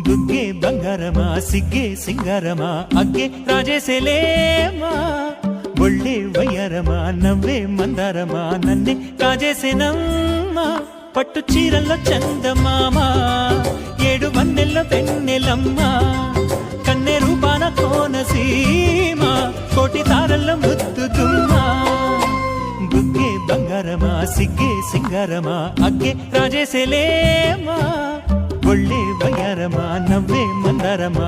బుగ్గే బంగారమా సిగ్గే సింగారమా అగ్గే రాజేసేలేమా ఒళ్ళే వయ్యారమా నవ్వే మందారమా నన్నే కాజేసేనమ్మా పట్టు చీరల్లో చందమామా ఏడు మన్నెల్లో పెన్నెలమ్మా కన్నె రూపాన కోనసీమ కోటి తారల్లో ముద్దుగుమ్మా బుగ్గే బంగారమా సిగ్గే సింగారమా అగ్గే రాజేసేలేమా ఒళ్ళే వయ్యారమా నవ్వే మందారమా